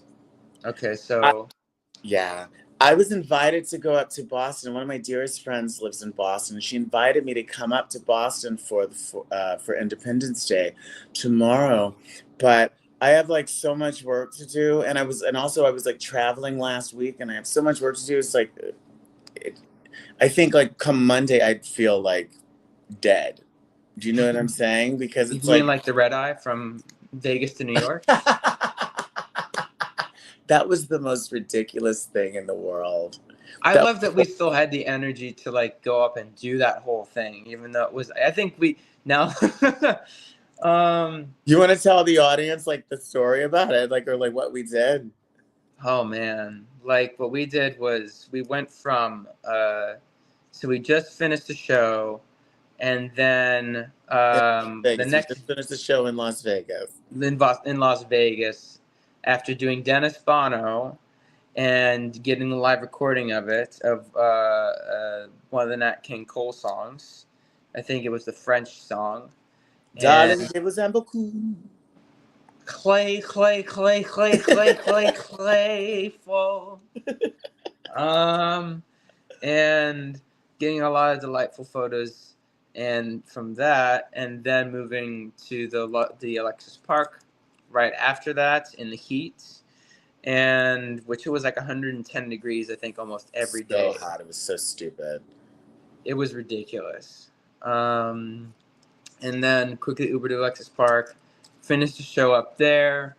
Okay, I, so yeah. I was invited to go up to Boston. One of my dearest friends lives in Boston. She invited me to come up to Boston for Independence Day tomorrow, but I have like so much work to do, and also I was like traveling last week, and I have so much work to do. It's like, I think like come Monday I'd feel like dead, Do you know what I'm saying? Because You it's mean like like the red eye from Vegas to New York? that was the most ridiculous thing in the world. I That love that we still had the energy to like go up and do that whole thing, even though it was. I think we now. you want to tell the audience like the story about it, like or like what we did? Oh man, like what we did was we went from so we just finished the show, and then In the Vegas. We next just finished the show in Las Vegas. in Las Vegas after doing Dennis Bono and getting a live recording of it of one of the Nat King Cole songs. I think it was the French song. Darling, And it was beaucoup. clay, clay, clay, clay, clay, clay, clayful. And getting a lot of delightful photos, and from that, and then moving to the Alexis Park right after that in the heat, and which it was like 110 degrees, I think, almost every day. So hot. It was so stupid. It was ridiculous. And then quickly Uber to Alexis Park, finished the show up there.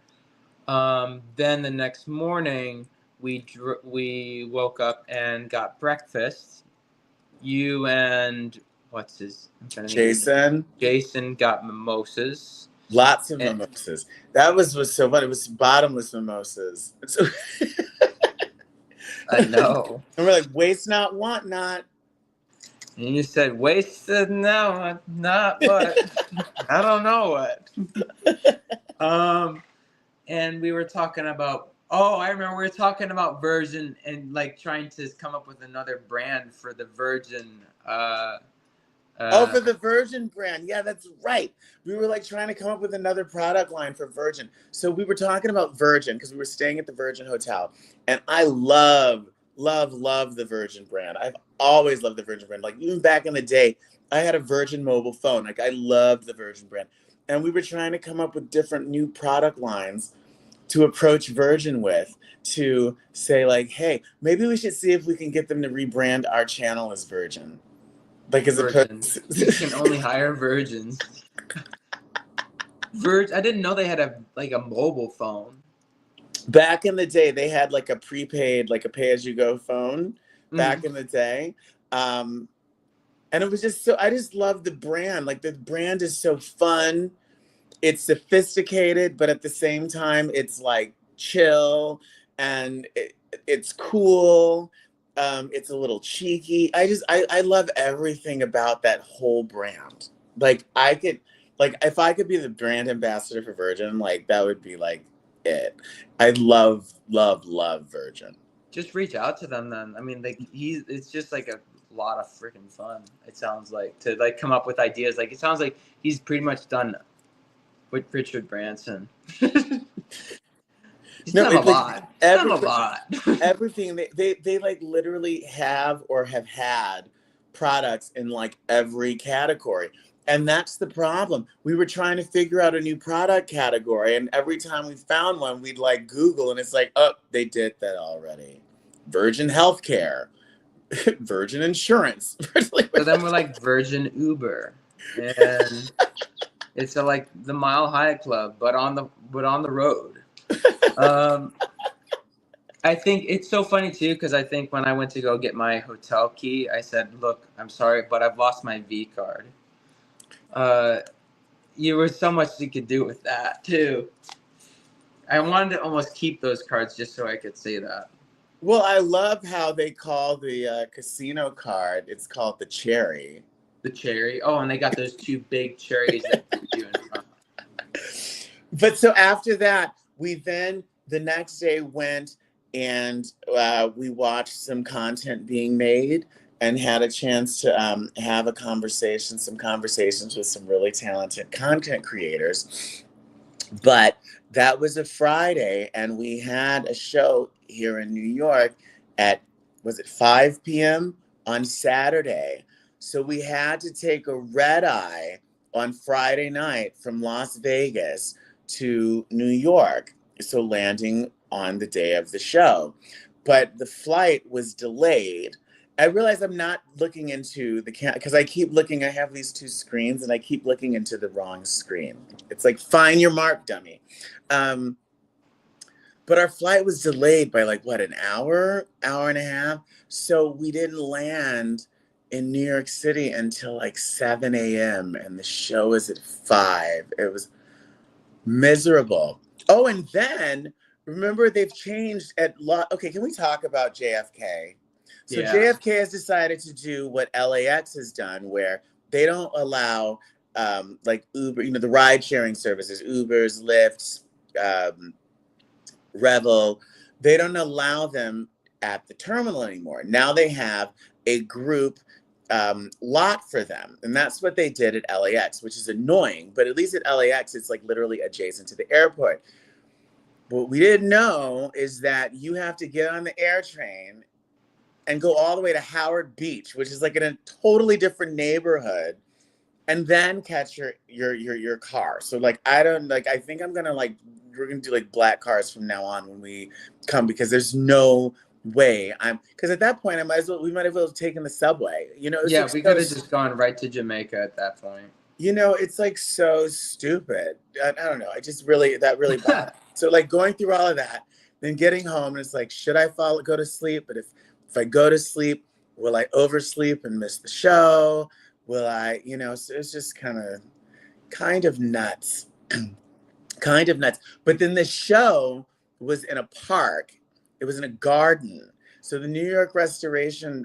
Then the next morning, we woke up and got breakfast. You and what's his? I'm trying to think of his name. Jason, Jason got mimosas. lots of And, mimosas. That was so fun. It was bottomless mimosas. So I know. and we're like, waste not, want not. And you said wasted now, not what? I don't know what. And we were talking about. Oh, I remember we were talking about Virgin and like trying to come up with another brand for the Virgin. For the Virgin brand. Yeah, that's right. We were like trying to come up with another product line for Virgin. So we were talking about Virgin because we were staying at the Virgin Hotel. And I love the Virgin brand. I've always loved the Virgin brand. Like even back in the day, I had a Virgin mobile phone. Like I loved the Virgin brand. And we were trying to come up with different new product lines to approach Virgin with, to say like, hey, maybe we should see if we can get them to rebrand our channel as Virgin. Like as Virgins. opposed You can only hire virgins. I didn't know they had a mobile phone. back in the day, they had like a prepaid, like a pay-as-you-go phone back in the day. And it was just so, I just love the brand. Like the brand is so fun. It's sophisticated, but at the same time, it's like chill and it's cool. It's a little cheeky. I love everything about that whole brand. Like if I could be the brand ambassador for Virgin, like that would be like it. I love Virgin. Just reach out to them then. I mean, it's just like a lot of freaking fun. It sounds like to like come up with ideas. Like it sounds like he's pretty much done with Richard Branson. He's done a lot. Everything they like literally have or have had products in like every category. And that's the problem. We were trying to figure out a new product category, and every time we found one, we'd like Google, and it's like, oh, they did that already. Virgin Healthcare, Virgin Insurance. So then we're like Virgin Uber, and it's like the Mile High Club, but on the road. I think it's so funny too because I think when I went to go get my hotel key, I said, "Look, I'm sorry, but I've lost my V card." You were so much you could do with that too. I wanted to almost keep those cards just so I could say that. Well, I love how they call the casino card. It's called the cherry. The cherry. Oh, and they got those two big cherries that you in front. But so after that, we then the next day went and we watched some content being made and had a chance to have some conversations with some really talented content creators. But that was a Friday, and we had a show here in New York at, was it 5 p.m. on Saturday? So we had to take a red eye on Friday night from Las Vegas to New York. So landing on the day of the show. But the flight was delayed. I realize I'm not looking into the because I keep looking. I have these two screens, and I keep looking into the wrong screen. It's like, find your mark, dummy. But our flight was delayed by like what, an hour and a half. So we didn't land in New York City until like 7 a.m. and the show is at 5. It was miserable. Oh, and then remember they've changed okay, can we talk about JFK? So Yeah. JFK has decided to do what LAX has done, where they don't allow like Uber, the ride sharing services, Ubers, Lyfts, Revel, they don't allow them at the terminal anymore. Now they have a group lot for them. And that's what they did at LAX, which is annoying. But at least at LAX, it's like literally adjacent to the airport. What we didn't know is that you have to get on the air train and go all the way to Howard Beach, which is like in a totally different neighborhood, and then catch your car. So like, I think we're gonna do like black cars from now on when we come, because there's no way because at that point we might as well have taken the subway. Yeah, we could have just gone right to Jamaica at that point. It's like so stupid. I don't know. That really bothered. So like going through all of that, then getting home, and it's like, should I go to sleep? But if I go to sleep, will I oversleep and miss the show? Will I, so it's just kind of nuts. Kind of nuts. But then the show was in a park. It was in a garden. So the New York Restoration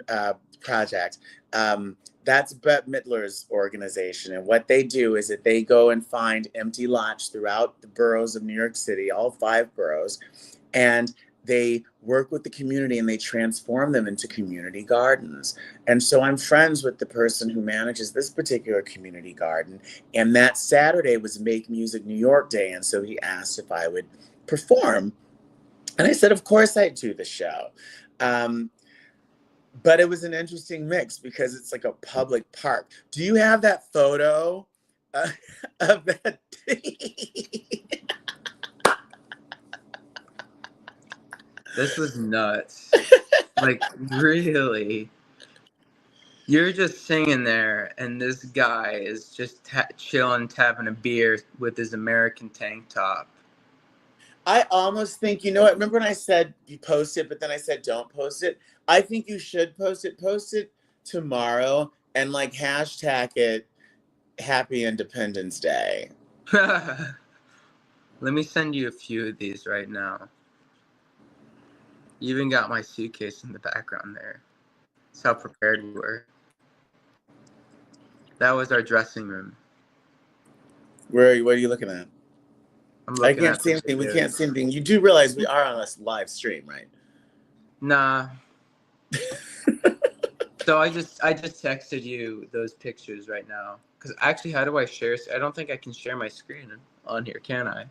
Project, that's Bette Midler's organization. And what they do is that they go and find empty lots throughout the boroughs of New York City, all 5 boroughs, and they work with the community and they transform them into community gardens. And so I'm friends with the person who manages this particular community garden. And that Saturday was Make Music New York Day. And so he asked if I would perform. And I said, of course I'd do the show. But it was an interesting mix because it's like a public park. Do you have that photo of that? This was nuts. Like, really? You're just singing there, and this guy is just chilling, having a beer with his American tank top. I almost think, remember when I said you post it, but then I said don't post it? I think you should post it. Post it tomorrow and like hashtag it Happy Independence Day. Let me send you a few of these right now. You even got my suitcase in the background there. That's how prepared we were. That was our dressing room. What are you looking at? I can't see anything. We can't see anything. You do realize we are on a live stream, right? Nah. So I just texted you those pictures right now. Because actually, how do I share? I don't think I can share my screen on here, can I?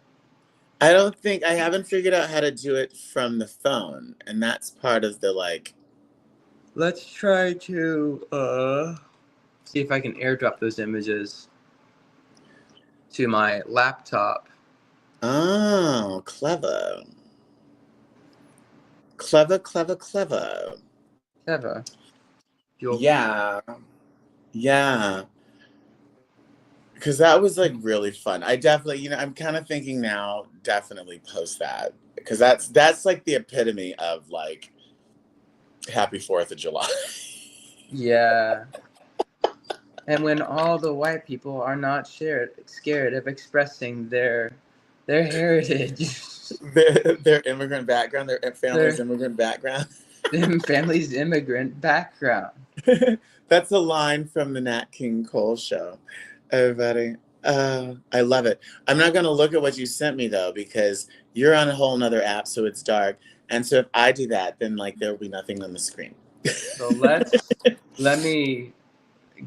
I haven't figured out how to do it from the phone. And that's part of the like. Let's try to see if I can airdrop those images to my laptop. Oh, clever. Clever. Yeah. Because that was like really fun. I definitely, I'm kind of thinking now, definitely post that. Because that's like the epitome of like Happy 4th of July. Yeah. And when all the white people are not scared of expressing their heritage. their immigrant background, their family's immigrant background. Their family's immigrant background. That's a line from the Nat King Cole show. Everybody. I love it. I'm not going to look at what you sent me, though, because you're on a whole nother app, so it's dark. And so if I do that, then like there will be nothing on the screen. So let me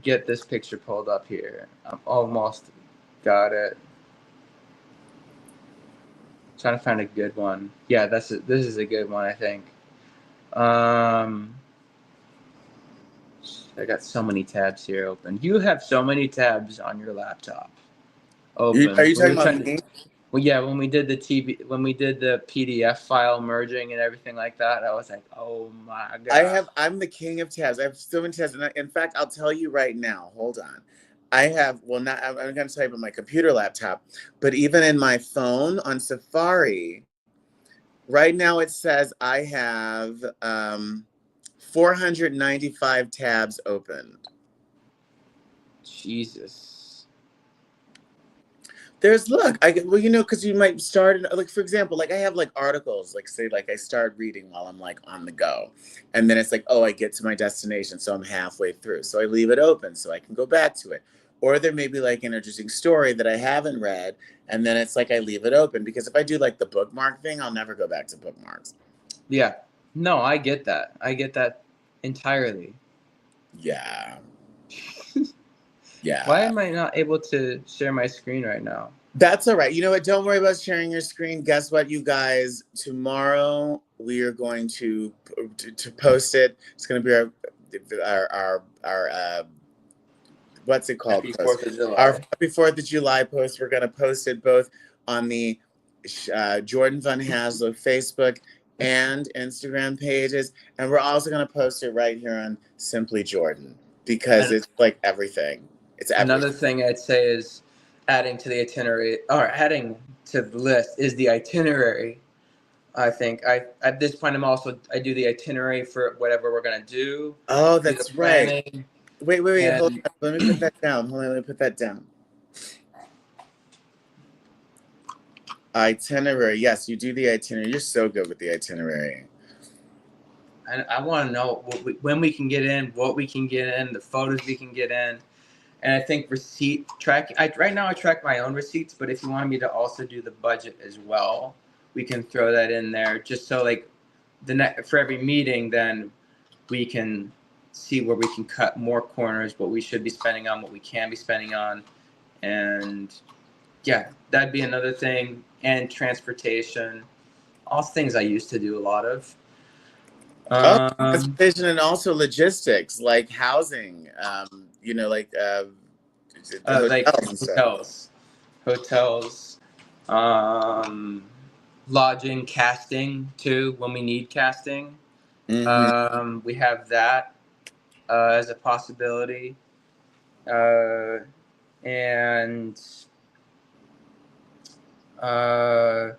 get this picture pulled up here. I'm almost got it. Trying to find a good one. Yeah, this is a good one, I think. I got so many tabs here open. You have so many tabs on your laptop open. Are you talking about me? Well, yeah, when we did the PDF file merging and everything like that, I was like, oh my god. I'm the king of tabs. I have so many tabs. And in fact, I'll tell you right now, hold on. I have, well, not, I'm going to tell you about my computer laptop, but even in my phone on Safari, right now it says I have 495 tabs open. Jesus. There's look, well, you know, because you might start like, for example, like I have like articles, like say like I start reading while I'm like on the go, and then it's like, oh, I get to my destination, so I'm halfway through, so I leave it open so I can go back to it. Or there may be like an interesting story that I haven't read, and then it's like I leave it open, because if I do like the bookmark thing, I'll never go back to bookmarks. Yeah. No, I get that. I get that entirely. Yeah. Yeah. Why am I not able to share my screen right now? That's all right. You know what? Don't worry about sharing your screen. Guess what, you guys? Tomorrow we are going to post it. It's going to be our what's it called? Happy 4th of July. Our Happy 4th of July post. We're going to post it both on the Jordan Van Haslo Facebook and Instagram pages, and we're also going to post it right here on Simply Jordan, because it's like everything. It's everything. Another thing I'd say is adding to the itinerary, or adding to the list, is the itinerary. I think at this point I do the itinerary for whatever we're gonna do. Oh, that's right. Wait. And Hold on. Let me put that down. Hold on. Let me put that down. Itinerary. Yes, you do the itinerary. You're so good with the itinerary. And I want to know when we can get in, what we can get in, the photos we can get in. And I think receipt tracking. Right now I track my own receipts, but if you want me to also do the budget as well, we can throw that in there, just so like for every meeting, then we can see where we can cut more corners, what we should be spending on, what we can be spending on. And yeah, that'd be another thing. And transportation, all things I used to do a lot of. Transportation, and also logistics, like housing, you know, like hotels, lodging, casting too, when we need casting. Mm-hmm. We have that as a possibility, and I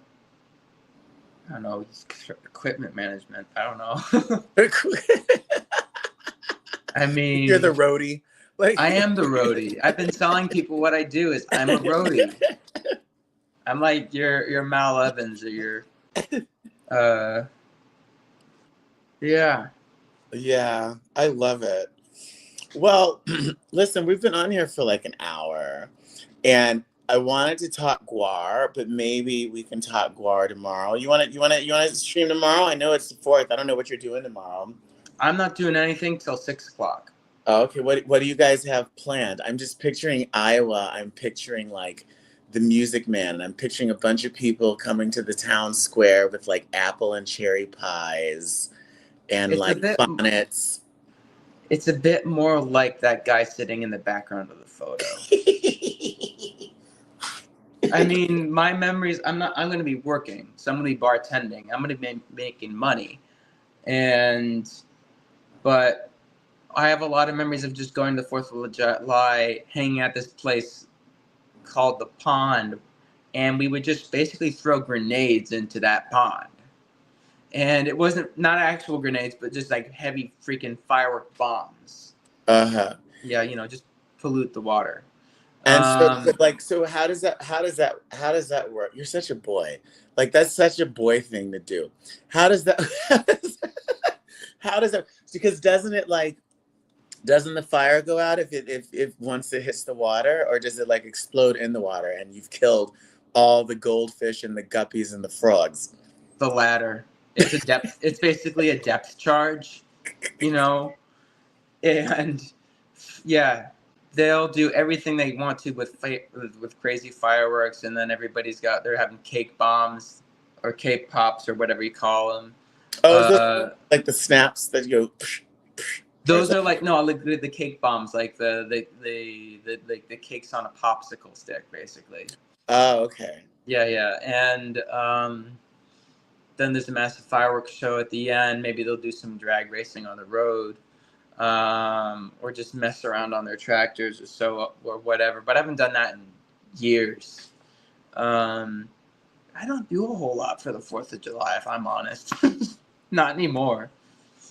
don't know, equipment management. I don't know. I mean, you're the roadie. Like, I am the roadie. I've been telling people what I do is I'm a roadie. I'm like your Mal Evans or your, yeah. Yeah, I love it. Well, listen, we've been on here for like an hour, and I wanted to talk Gwar, but maybe we can talk Gwar tomorrow. You want to stream tomorrow? I know it's the 4th. I don't know what you're doing tomorrow. I'm not doing anything till 6 o'clock. Oh, okay. What do you guys have planned? I'm just picturing Iowa. I'm picturing like the Music Man, and I'm picturing a bunch of people coming to the town square with like apple and cherry pies and bonnets. It's a bit more like that guy sitting in the background of the photo. I mean, my memories, I'm going to be working. So I'm going to be bartending. I'm going to be making money. But I have a lot of memories of just going to the 4th of July, hanging at this place called The Pond. And we would just basically throw grenades into that pond. And it wasn't not actual grenades, but just like heavy freaking firework bombs. Uh-huh. Yeah, you know, just pollute the water. And so how does that work? You're such a boy. Like, that's such a boy thing to do. How does that because doesn't the fire go out if once it hits the water, or does it like explode in the water and you've killed all the goldfish and the guppies and the frogs? The latter. It's basically a depth charge, you know, and yeah, they'll do everything they want to with crazy fireworks, and then they're having cake bombs or cake pops or whatever you call them. Oh, like the snaps that go. Those are like the cake bombs, like the cakes on a popsicle stick, basically. Oh, okay. Yeah. And then there's a massive fireworks show at the end. Maybe they'll do some drag racing on the road, or just mess around on their tractors or whatever. But I haven't done that in years. I don't do a whole lot for the 4th of July, if I'm honest. Not anymore.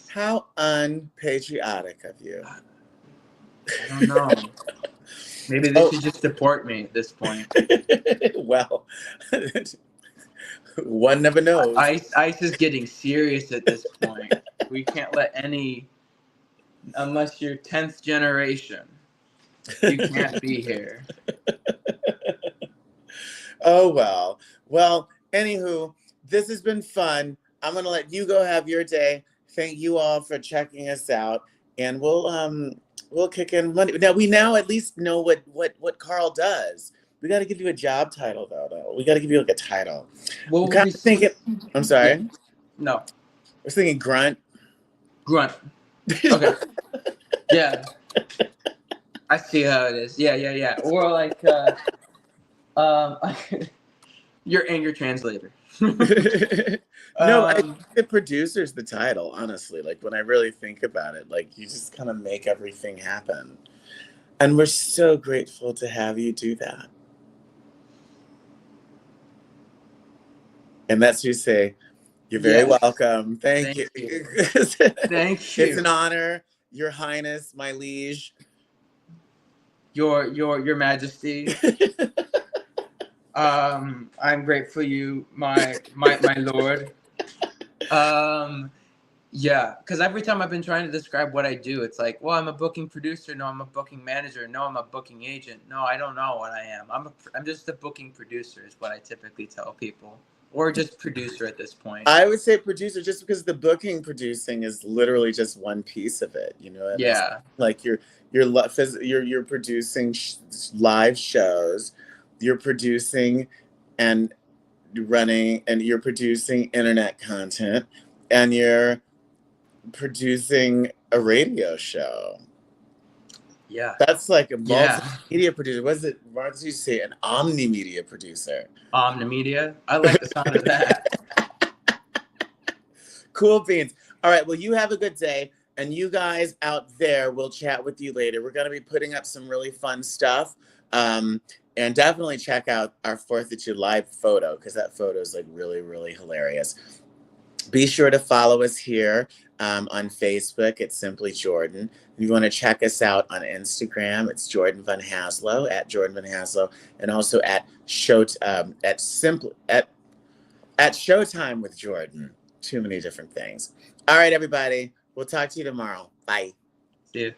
How unpatriotic of you. I don't know. Maybe they should just deport me at this point. Well, one never knows. ICE is getting serious at this point. We can't let unless you're 10th generation, you can't be here. Oh, well. Well, anywho, this has been fun. I'm going to let you go have your day. Thank you all for checking us out. And we'll kick in Monday. Now, we at least know what Carl does. We got to give you a job title, though. We got to give you like a title. Well, I'm thinking. I'm sorry. Yeah. No. I was thinking grunt. Grunt. Okay. Yeah. I see how it is. Yeah. Or like, your anger translator. No, I think the producer's the title, honestly. Like, when I really think about it, like, you just kind of make everything happen. And we're so grateful to have you do that. And that's you say, you're very welcome. Thank you. Thank you. It's an honor, Your Highness, my liege. Your Majesty. I'm grateful you, my lord. Yeah, because every time I've been trying to describe what I do, it's like, well, I'm a booking producer. No, I'm a booking manager. No, I'm a booking agent. No, I don't know what I am. I'm just a booking producer is what I typically tell people, or just producer at this point. I would say producer, just because the booking producing is literally just one piece of it. You know what I mean? Yeah. Like you're producing live shows, you're producing and running, and you're producing internet content, and you're producing a radio show. Yeah. That's like a multimedia producer. What is it? Why did you say an omnimedia producer? Omnimedia? I like the sound of that. Cool beans. All right. Well, you have a good day. And you guys out there, we'll chat with you later. We're going to be putting up some really fun stuff. And definitely check out our 4th of July photo, because that photo is like really, really hilarious. Be sure to follow us here on Facebook. It's Simply Jordan. If you want to check us out on Instagram, it's Jordan Van Haslo, at Jordan Van Haslo, and also at Showtime with Jordan. Too many different things. All right, everybody. We'll talk to you tomorrow. Bye. See you.